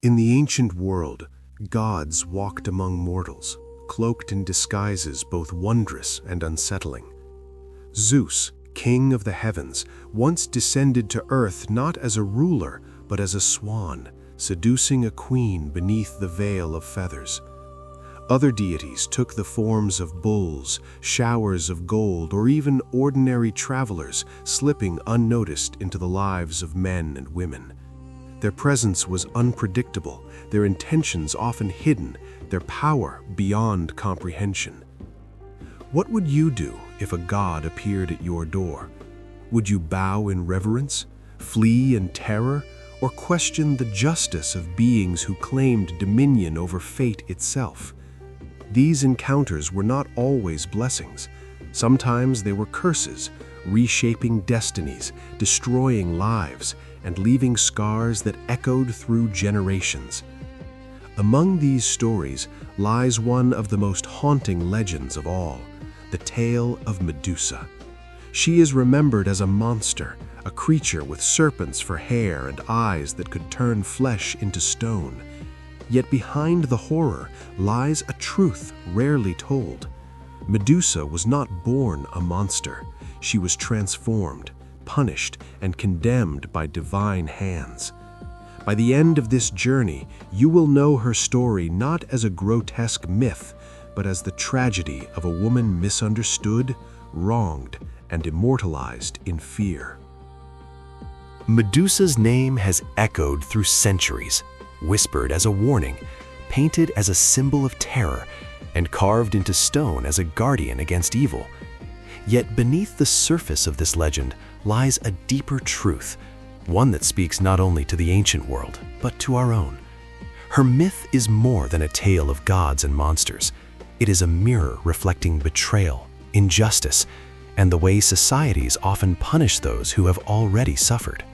In the ancient world, gods walked among mortals, cloaked in disguises both wondrous and unsettling. Zeus, king of the heavens, once descended to earth not as a ruler, but as a swan, seducing a queen beneath the veil of feathers. Other deities took the forms of bulls, showers of gold, or even ordinary travelers, slipping unnoticed into the lives of men and women. Their presence was unpredictable, their intentions often hidden, their power beyond comprehension. What would you do if a god appeared at your door? Would you bow in reverence, flee in terror, or question the justice of beings who claimed dominion over fate itself? These encounters were not always blessings. Sometimes they were curses, reshaping destinies, destroying lives, and leaving scars that echoed through generations. Among these stories lies one of the most haunting legends of all, the tale of Medusa. She is remembered as a monster, a creature with serpents for hair and eyes that could turn flesh into stone. Yet behind the horror lies a truth rarely told. Medusa was not born a monster. She was transformed, punished, and condemned by divine hands. By the end of this journey, you will know her story not as a grotesque myth, but as the tragedy of a woman misunderstood, wronged, and immortalized in fear. Medusa's name has echoed through centuries, whispered as a warning, painted as a symbol of terror, and carved into stone as a guardian against evil. Yet beneath the surface of this legend lies a deeper truth, one that speaks not only to the ancient world, but to our own. Her myth is more than a tale of gods and monsters. It is a mirror reflecting betrayal, injustice, and the way societies often punish those who have already suffered.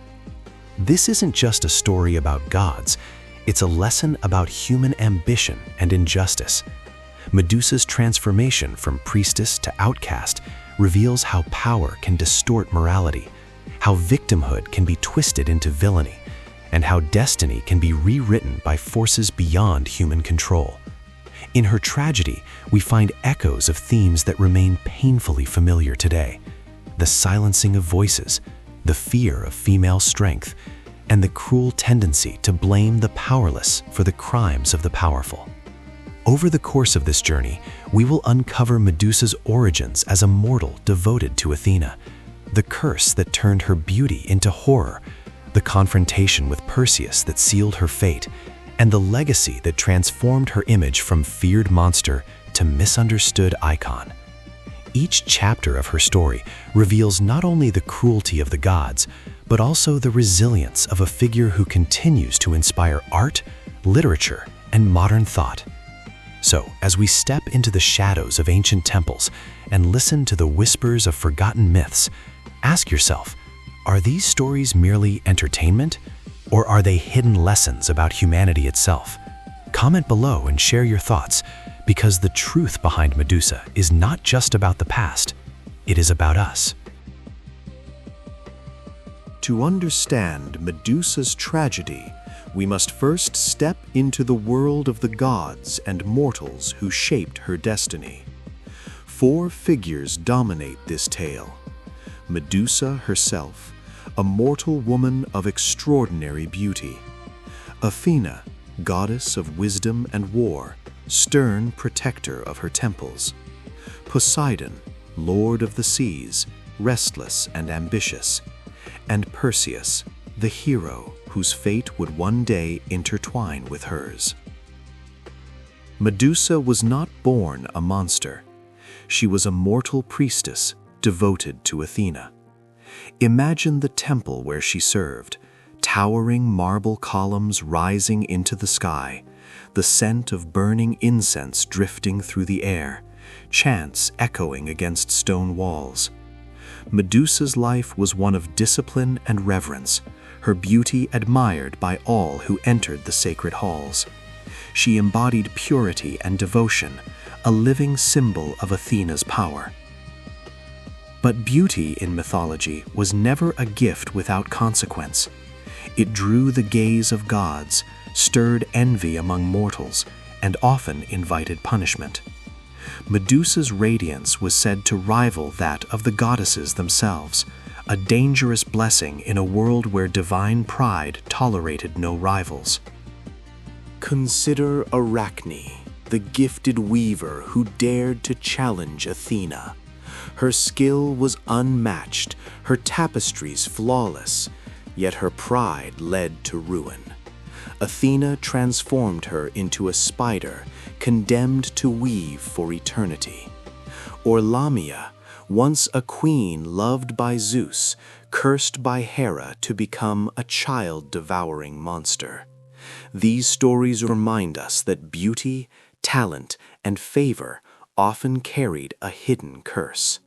This isn't just a story about gods, it's a lesson about human ambition and injustice. Medusa's transformation from priestess to outcast reveals how power can distort morality, how victimhood can be twisted into villainy, and how destiny can be rewritten by forces beyond human control. In her tragedy, we find echoes of themes that remain painfully familiar today: the silencing of voices, the fear of female strength, and the cruel tendency to blame the powerless for the crimes of the powerful. Over the course of this journey, we will uncover Medusa's origins as a mortal devoted to Athena, the curse that turned her beauty into horror, the confrontation with Perseus that sealed her fate, and the legacy that transformed her image from feared monster to misunderstood icon. Each chapter of her story reveals not only the cruelty of the gods, but also the resilience of a figure who continues to inspire art, literature, and modern thought. So, as we step into the shadows of ancient temples and listen to the whispers of forgotten myths, ask yourself, are these stories merely entertainment, or are they hidden lessons about humanity itself? Comment below and share your thoughts, because the truth behind Medusa is not just about the past, it is about us. To understand Medusa's tragedy, we must first step into the world of the gods and mortals who shaped her destiny. 4 figures dominate this tale. Medusa herself, a mortal woman of extraordinary beauty. Athena, goddess of wisdom and war, stern protector of her temples. Poseidon, lord of the seas, restless and ambitious. And Perseus, the hero whose fate would one day intertwine with hers. Medusa was not born a monster. She was a mortal priestess devoted to Athena. Imagine the temple where she served, towering marble columns rising into the sky, the scent of burning incense drifting through the air, chants echoing against stone walls. Medusa's life was one of discipline and reverence, her beauty admired by all who entered the sacred halls. She embodied purity and devotion, a living symbol of Athena's power. But beauty in mythology was never a gift without consequence. It drew the gaze of gods, stirred envy among mortals, and often invited punishment. Medusa's radiance was said to rival that of the goddesses themselves, a dangerous blessing in a world where divine pride tolerated no rivals. Consider Arachne, the gifted weaver who dared to challenge Athena. Her skill was unmatched, her tapestries flawless, yet her pride led to ruin. Athena transformed her into a spider, condemned to weave for eternity. Or Lamia, once a queen loved by Zeus, cursed by Hera to become a child-devouring monster. These stories remind us that beauty, talent, and favor often carried a hidden curse.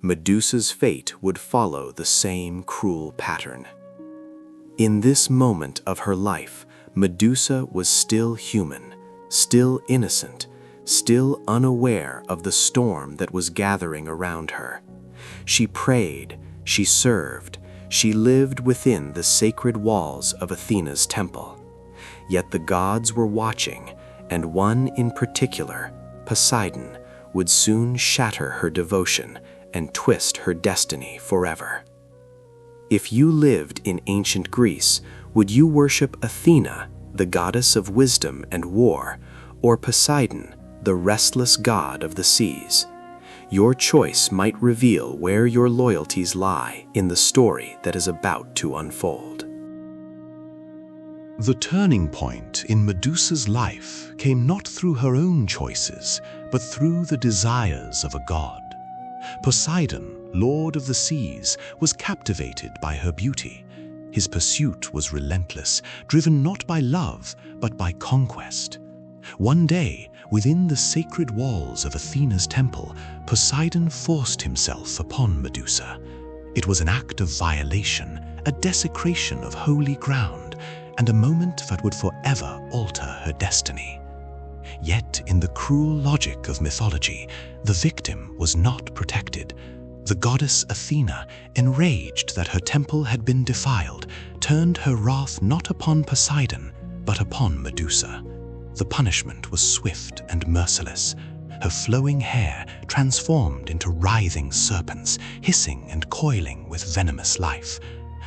Medusa's fate would follow the same cruel pattern. In this moment of her life, Medusa was still human, still innocent, still unaware of the storm that was gathering around her. She prayed, she served, she lived within the sacred walls of Athena's temple. Yet the gods were watching, and one in particular, Poseidon, would soon shatter her devotion and twist her destiny forever. If you lived in ancient Greece, would you worship Athena, the goddess of wisdom and war, or Poseidon, the restless god of the seas? Your choice might reveal where your loyalties lie in the story that is about to unfold. The turning point in Medusa's life came not through her own choices, but through the desires of a god. Poseidon, lord of the seas, was captivated by her beauty. His pursuit was relentless, driven not by love, but by conquest. One day, within the sacred walls of Athena's temple, Poseidon forced himself upon Medusa. It was an act of violation, a desecration of holy ground, and a moment that would forever alter her destiny. Yet, in the cruel logic of mythology, the victim was not protected. The goddess Athena, enraged that her temple had been defiled, turned her wrath not upon Poseidon, but upon Medusa. The punishment was swift and merciless. Her flowing hair transformed into writhing serpents, hissing and coiling with venomous life.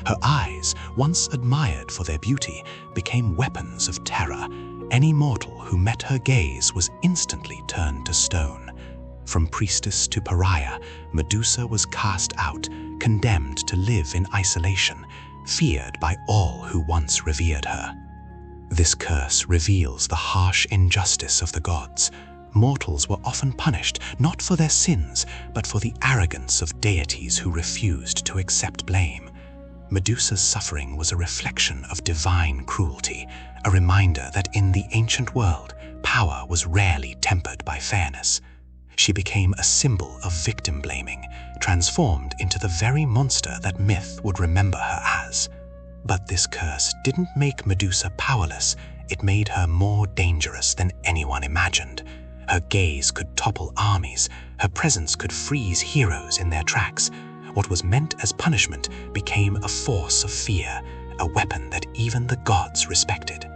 Her eyes, once admired for their beauty, became weapons of terror. Any mortal who met her gaze was instantly turned to stone. From priestess to pariah, Medusa was cast out, condemned to live in isolation, feared by all who once revered her. This curse reveals the harsh injustice of the gods. Mortals were often punished not for their sins, but for the arrogance of deities who refused to accept blame. Medusa's suffering was a reflection of divine cruelty, a reminder that in the ancient world, power was rarely tempered by fairness. She became a symbol of victim blaming, transformed into the very monster that myth would remember her as. But this curse didn't make Medusa powerless, it made her more dangerous than anyone imagined. Her gaze could topple armies, her presence could freeze heroes in their tracks. What was meant as punishment became a force of fear, a weapon that even the gods respected.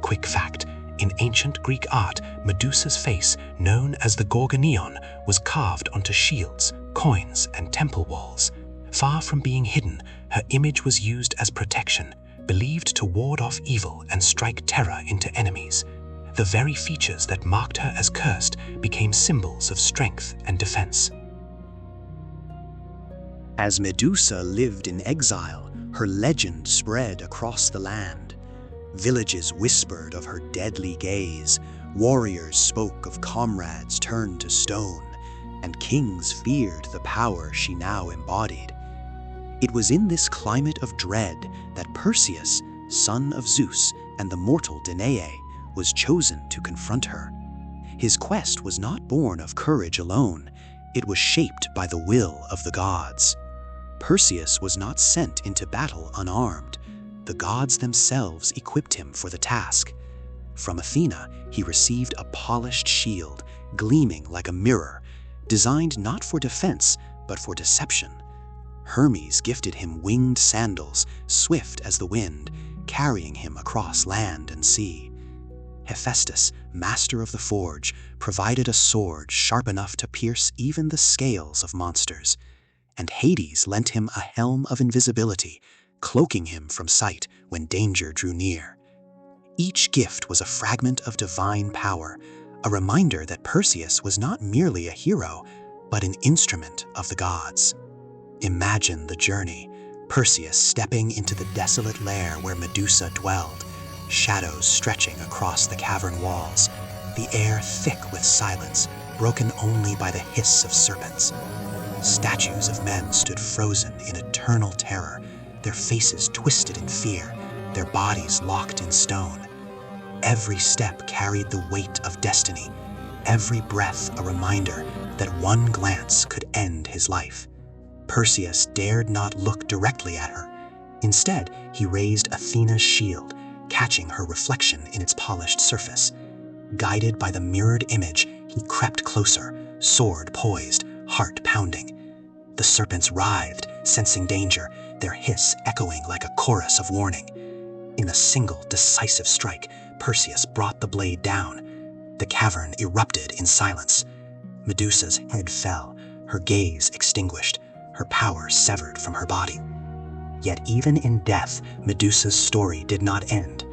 Quick fact, in ancient Greek art, Medusa's face, known as the Gorgonion, was carved onto shields, coins, and temple walls. Far from being hidden, her image was used as protection, believed to ward off evil and strike terror into enemies. The very features that marked her as cursed became symbols of strength and defense. As Medusa lived in exile, her legend spread across the land. Villages whispered of her deadly gaze, warriors spoke of comrades turned to stone, and kings feared the power she now embodied. It was in this climate of dread that Perseus, son of Zeus and the mortal Danae, was chosen to confront her. His quest was not born of courage alone, it was shaped by the will of the gods. Perseus was not sent into battle unarmed. The gods themselves equipped him for the task. From Athena, he received a polished shield, gleaming like a mirror, designed not for defense, but for deception. Hermes gifted him winged sandals, swift as the wind, carrying him across land and sea. Hephaestus, master of the forge, provided a sword sharp enough to pierce even the scales of monsters, and Hades lent him a helm of invisibility, cloaking him from sight when danger drew near. Each gift was a fragment of divine power, a reminder that Perseus was not merely a hero, but an instrument of the gods. Imagine the journey, Perseus stepping into the desolate lair where Medusa dwelled, shadows stretching across the cavern walls, the air thick with silence, broken only by the hiss of serpents. Statues of men stood frozen in eternal terror, their faces twisted in fear, their bodies locked in stone. Every step carried the weight of destiny, every breath a reminder that one glance could end his life. Perseus dared not look directly at her. Instead, he raised Athena's shield, catching her reflection in its polished surface. Guided by the mirrored image, he crept closer, sword poised, heart pounding. The serpents writhed, sensing danger, their hiss echoing like a chorus of warning. In a single, decisive strike, Perseus brought the blade down. The cavern erupted in silence. Medusa's head fell, her gaze extinguished, her power severed from her body. Yet even in death, Medusa's story did not end.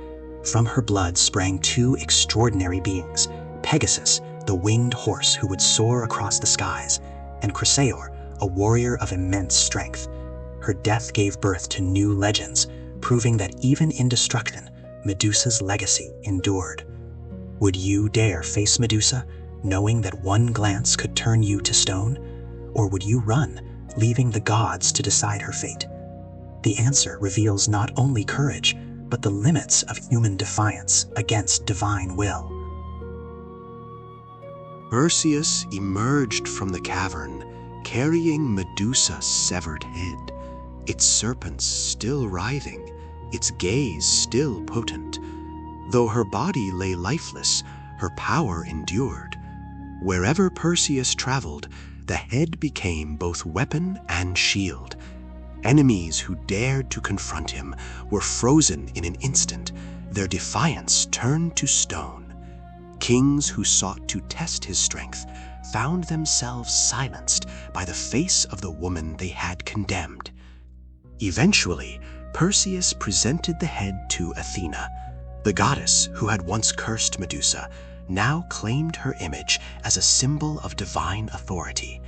From her blood sprang two extraordinary beings, Pegasus, the winged horse who would soar across the skies, and Chrysaor, a warrior of immense strength. Her death gave birth to new legends, proving that even in destruction, Medusa's legacy endured. Would you dare face Medusa, knowing that one glance could turn you to stone? Or would you run, leaving the gods to decide her fate? The answer reveals not only courage, but the limits of human defiance against divine will. Perseus emerged from the cavern, carrying Medusa's severed head, its serpents still writhing, its gaze still potent. Though her body lay lifeless, her power endured. Wherever Perseus traveled, the head became both weapon and shield. Enemies who dared to confront him were frozen in an instant, their defiance turned to stone. Kings who sought to test his strength found themselves silenced by the face of the woman they had condemned. Eventually, Perseus presented the head to Athena. The goddess who had once cursed Medusa now claimed her image as a symbol of divine authority.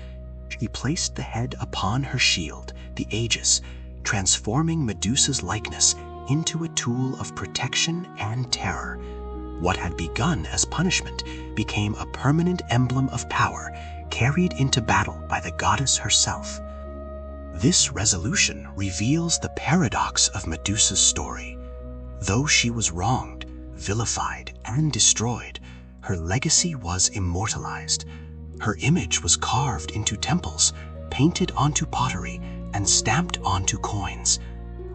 She placed the head upon her shield, the Aegis, transforming Medusa's likeness into a tool of protection and terror. What had begun as punishment became a permanent emblem of power, carried into battle by the goddess herself. This resolution reveals the paradox of Medusa's story. Though she was wronged, vilified, and destroyed, her legacy was immortalized. Her image was carved into temples, painted onto pottery, and stamped onto coins.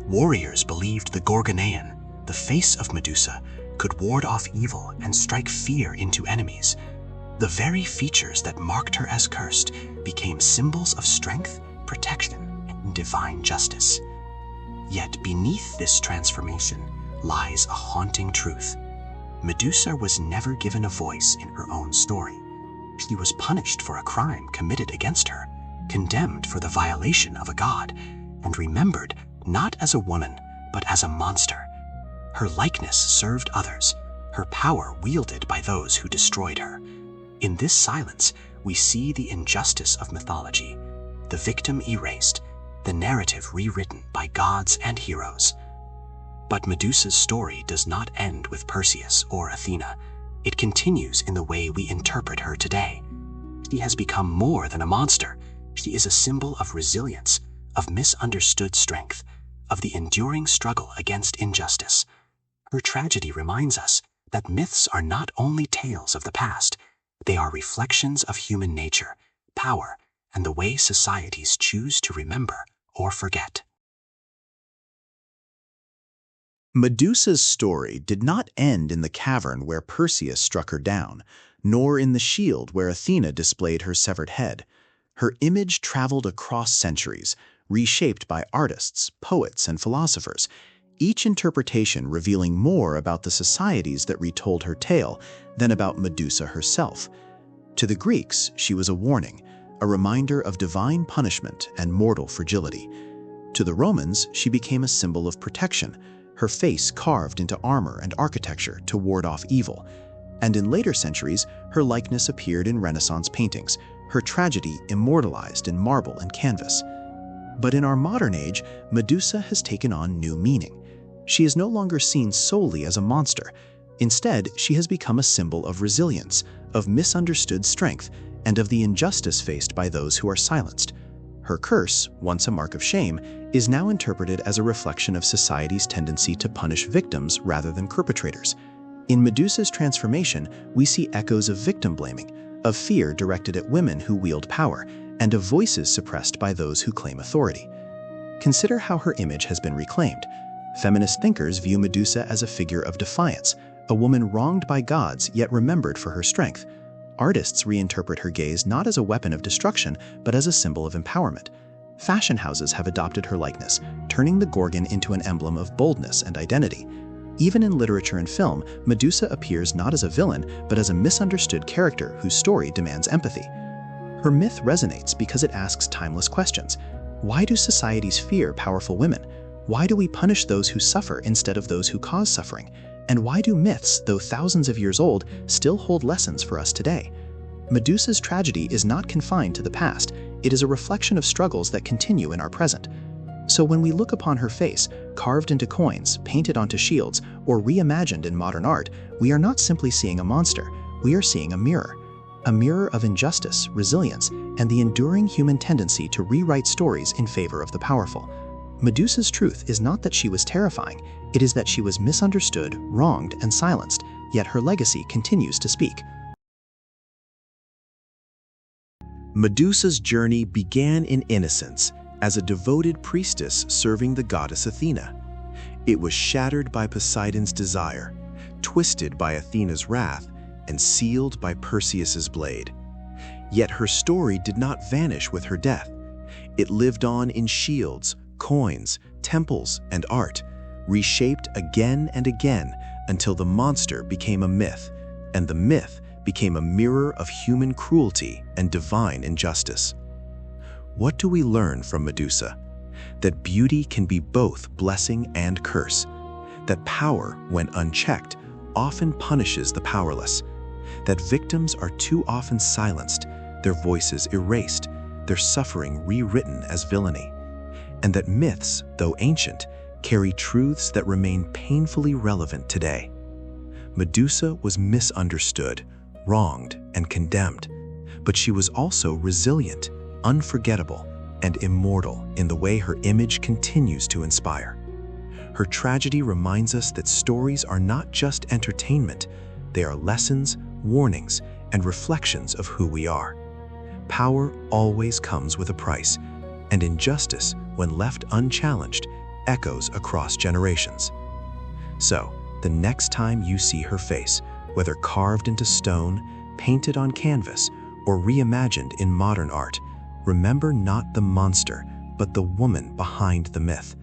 Warriors believed the Gorgonean, the face of Medusa, could ward off evil and strike fear into enemies. The very features that marked her as cursed became symbols of strength, protection, and divine justice. Yet beneath this transformation lies a haunting truth. Medusa was never given a voice in her own story. She was punished for a crime committed against her, condemned for the violation of a god, and remembered not as a woman, but as a monster. Her likeness served others, her power wielded by those who destroyed her. In this silence, we see the injustice of mythology, the victim erased, the narrative rewritten by gods and heroes. But Medusa's story does not end with Perseus or Athena. It continues in the way we interpret her today. She has become more than a monster. She is a symbol of resilience, of misunderstood strength, of the enduring struggle against injustice. Her tragedy reminds us that myths are not only tales of the past, they are reflections of human nature, power, and the way societies choose to remember or forget. Medusa's story did not end in the cavern where Perseus struck her down, nor in the shield where Athena displayed her severed head. Her image traveled across centuries, reshaped by artists, poets, and philosophers. each interpretation revealing more about the societies that retold her tale than about Medusa herself. To the Greeks, she was a warning, a reminder of divine punishment and mortal fragility. To the Romans, she became a symbol of protection, her face carved into armor and architecture to ward off evil. And in later centuries, her likeness appeared in Renaissance paintings, her tragedy immortalized in marble and canvas. But in our modern age, Medusa has taken on new meaning. She is no longer seen solely as a monster. Instead, she has become a symbol of resilience, of misunderstood strength, and of the injustice faced by those who are silenced. Her curse, once a mark of shame, is now interpreted as a reflection of society's tendency to punish victims rather than perpetrators. In Medusa's transformation, we see echoes of victim blaming, of fear directed at women who wield power, and of voices suppressed by those who claim authority. Consider how her image has been reclaimed. Feminist thinkers view Medusa as a figure of defiance, a woman wronged by gods yet remembered for her strength. Artists reinterpret her gaze not as a weapon of destruction, but as a symbol of empowerment. Fashion houses have adopted her likeness, turning the Gorgon into an emblem of boldness and identity. Even in literature and film, Medusa appears not as a villain, but as a misunderstood character whose story demands empathy. Her myth resonates because it asks timeless questions. Why do societies fear powerful women? Why do we punish those who suffer instead of those who cause suffering? And why do myths, though thousands of years old, still hold lessons for us today? Medusa's tragedy is not confined to the past. It is a reflection of struggles that continue in our present. So when we look upon her face, carved into coins, painted onto shields, or reimagined in modern art, we are not simply seeing a monster, we are seeing a mirror of injustice, resilience, and the enduring human tendency to rewrite stories in favor of the powerful. Medusa's truth is not that she was terrifying, it is that she was misunderstood, wronged, and silenced, yet her legacy continues to speak. Medusa's journey began in innocence, as a devoted priestess serving the goddess Athena. It was shattered by Poseidon's desire, twisted by Athena's wrath, and sealed by Perseus's blade. Yet her story did not vanish with her death. It lived on in shields, coins, temples, and art, reshaped again and again until the monster became a myth, and the myth became a mirror of human cruelty and divine injustice. What do we learn from Medusa? That beauty can be both blessing and curse. That power, when unchecked, often punishes the powerless. That victims are too often silenced, their voices erased, their suffering rewritten as villainy. And that myths, though ancient, carry truths that remain painfully relevant today. Medusa was misunderstood, wronged, and condemned, but she was also resilient, unforgettable, and immortal in the way her image continues to inspire. Her tragedy reminds us that stories are not just entertainment, they are lessons, warnings, and reflections of who we are. Power always comes with a price, and injustice, when left unchallenged, echoes across generations. So, the next time you see her face, whether carved into stone, painted on canvas, or reimagined in modern art, remember not the monster, but the woman behind the myth.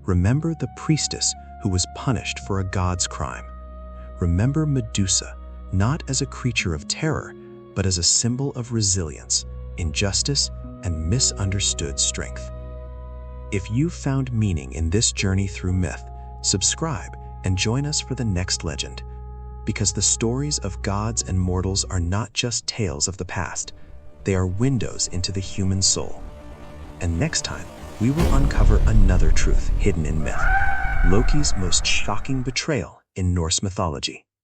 Remember the priestess who was punished for a god's crime. Remember Medusa, not as a creature of terror, but as a symbol of resilience, injustice, and misunderstood strength. If you found meaning in this journey through myth, subscribe and join us for the next legend. Because the stories of gods and mortals are not just tales of the past, they are windows into the human soul. And next time, we will uncover another truth hidden in myth, Loki's most shocking betrayal in Norse mythology.